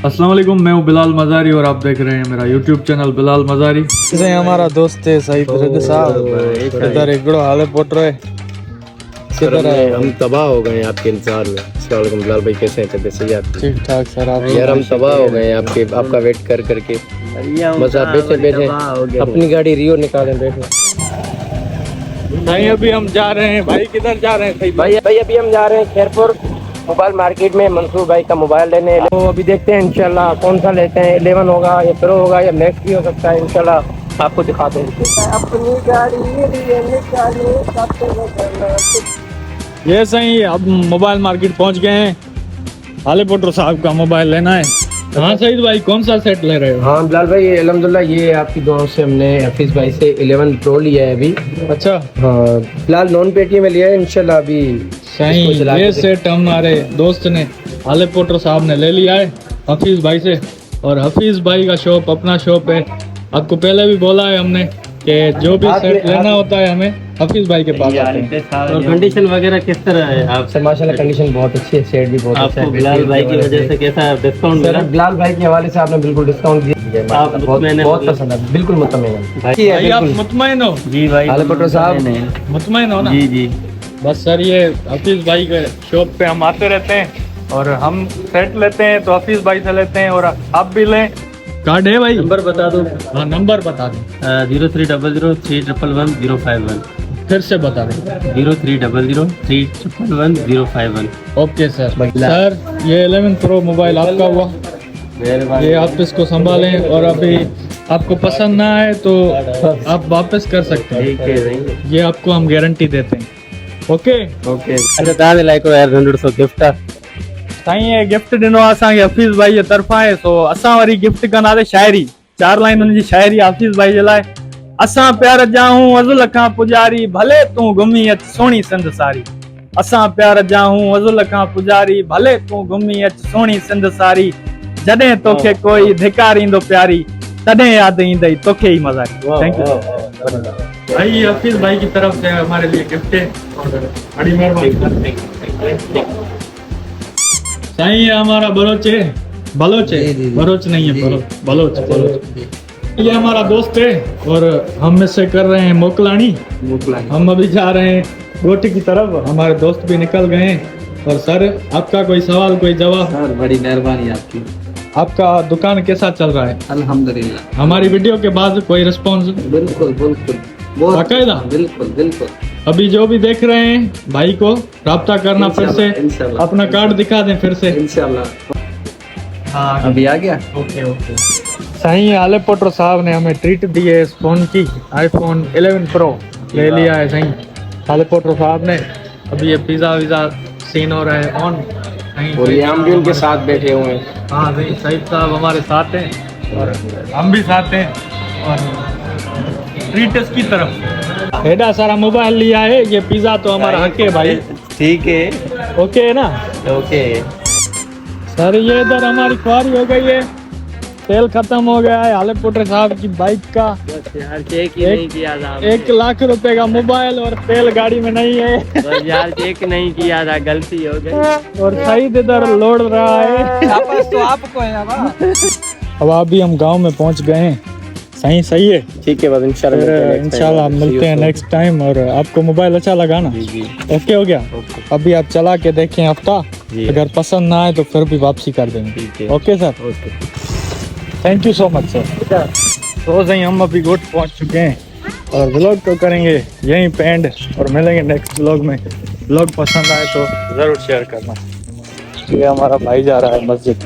अस्सलाम वालेकुम, मैं हूँ बिलाल मज़ारी और आप देख रहे हैं मेरा यूट्यूब चैनल बिलाल मज़ारी। जैसे हमारा दोस्त है सईद रज़ा साहब, इधर एक बड़ो हाले पोट रहे किधर है। हम तबाह हो गए हैं आपके इंतजार में। अस्सलाम वालेकुम बिलाल भाई, कैसे हैं? तबीयत सही है आपकी? ठीक ठाक सर, आप यार हम तबाह हो गए हैं आपका वेट कर करके। बस आप बैठे अपनी गाड़ी रियो निकालें, बैठे। नहीं, अभी हम जा रहे हैं। भाई किधर जा रहे हैं? सही भाई अभी हम जा रहे हैं खैरपुर मोबाइल मार्केट में मंसूर भाई का मोबाइल लेने। तो अभी देखते हैं इंशाल्लाह कौन सा लेते हैं, 11 होगा या प्रो होगा या मैक्स भी हो सकता है। इंशाल्लाह आपको दिखाते हैं अपनी गाड़ी। ये सही, अब मोबाइल मार्केट पहुंच गए हैं। हाले पोटर साहब का मोबाइल लेना है। हाँ सईद भाई, कौन सा सेट ले रहे हो? हाँ बिलाल भाई, अल्हम्दुलिल्लाह ये आपकी दुआओं से हमने हफीज भाई से 11 प्रो लिया है अभी। अच्छा, हाँ फिलहाल नॉन पेटीएम में लिया है, इंशाल्लाह अभी सही। ये सेट हमारे दोस्त ने हाले पोटर साहब ने ले लिया है हफीज भाई से। और हफीज भाई का शॉप अपना शॉप है। आपको पहले भी बोला है हमने कि जो भी सेट लेना होता है हमें हफीज भाई के पास आते हैं। और कंडीशन वगैरह किस तरह है? आप सर माशाल्लाह कंडीशन बहुत अच्छी है, सेट भी बहुत अच्छा है। आपको बिलाल भाई की वजह से कैसा डिस्काउंट मिला? बिलाल भाई के हवाले से आपने बिल्कुल डिस्काउंट दिया। आप बहुत पसंद है, बिल्कुल मुतमईन भाई आप मुतमईन हो? जी भाई, हाले पोटर साहब मुतमईन हो ना? जी जी। बस सर, ये हफीज भाई के शॉप पे हम आते रहते हैं और हम सेट लेते हैं तो हफीज भाई से लेते हैं। और आप भी लें। कार्ड है भाई? नंबर बता दो। हाँ नंबर बता दें। 0300311051। फिर से बता दें। 0300311051। Okay sir. सर ये 11 प्रो मोबाइल आपका हुआ, ये आप इसको संभालें और अभी आपको पसंद ना आए तो आप वापस कर सकते हैं। ठीक है, ये आपको हम गारंटी देते हैं। Okay okay. अच्छा दादे लाइक यार 100 गिफ्ट साईं, ये गिफ्ट ॾिनो असांखे हफ़ीज़ भाई जे तरफ़ां आहे। सो असां वरी गिफ्ट कंदासीं शाइरी। 4 लाइनुनि जी शाइरी हफ़ीज़ भाई जे लाइ। असां प्यार जाऊं अज़ुल खां पुजारी, भले तूं घुमी अच सोणी सिंध सारी। असां प्यार जाऊं अज़ुल खां पुजारी, भले तूं घुमी अच सोणी सिंध सारी। जॾहिं तोखे कोई धिकारींदो प्यारी, तॾहिं यादि ईंदई तोखे ई मज़ारी। थैंक यू भाई, हफ़ीज़ भाई की तरफ से हमारे लिए गिफ्ट है और बड़ी मेहरबानी। साईं ये हमारा बलोच है, बलोच है, बलोच नहीं है, बलोच। ये हमारा दोस्त है और हम इससे कर रहे हैं मोकलानी। हम अभी जा रहे हैं गोटी की तरफ, हमारे दोस्त भी निकल गए हैं। और सर आपका कोई सवाल, कोई जवाब? सर बड़ी मेहरबानी आपकी। आपका दुकान कैसा चल रहा है? अल्हम्दुलिल्लाह। हमारी वीडियो के बाद कोई रिस्पॉन्स? बिल्कुल बाकायदा? बिल्कुल। अभी जो भी देख रहे हैं भाई को राब्ता करना, फिर से अपना कार्ड दिखा दें फिर से। इंशाल्लाह। हाँ अभी आ गया। ओके। साईं हाले पोटर साहब ने हमें ट्रीट दी है इस फोन की। आईफोन 11 प्रो ले लिया है साईं हाले पोटर साहब ने। अभी ये पिज़्ज़ा वीज़ा सीन हो रहा है ऑन। और ये हम भी उनके साथ बैठे हुए हैं। हाँ सही, सईद साहब हमारे साथ हैं और हम भी साथ हैं। और ट्रीट इसकी तरफ एडा सारा मोबाइल लिया है। ये पिज़्ज़ा तो हमारा हक है भाई। ठीक है, ओके है ना? ओके। सर ये इधर हमारी ख्वारी हो गई है, तेल खत्म हो गया है हाले पोटर साहब की बाइक का। यार चेक ही नहीं किया था। 1 लाख रुपए का मोबाइल और तेल गाड़ी में नहीं है। बस यार चेक नहीं किया था, गलती हो गई। और सईद इधर लोड रहा है। तो आपको है। अब अभी हम गांव में पहुंच गए हैं। सही है। ठीक है, बस इंशाल्लाह मिलते हैं नेक्स्ट टाइम। और आपको मोबाइल अच्छा लगा ना? ओके हो गया। अभी आप चला के देखें हफ्ता, अगर पसंद ना आए तो फिर भी वापसी कर देंगे। Okay sir, thank you so much sir. तो सही हम अभी गोट पहुंच चुके हैं और व्लॉग तो करेंगे यहीं पे एंड और मिलेंगे नेक्स्ट व्लॉग में। व्लॉग पसंद आए तो ज़रूर शेयर करना। ये हमारा भाई जा रहा है मस्जिद।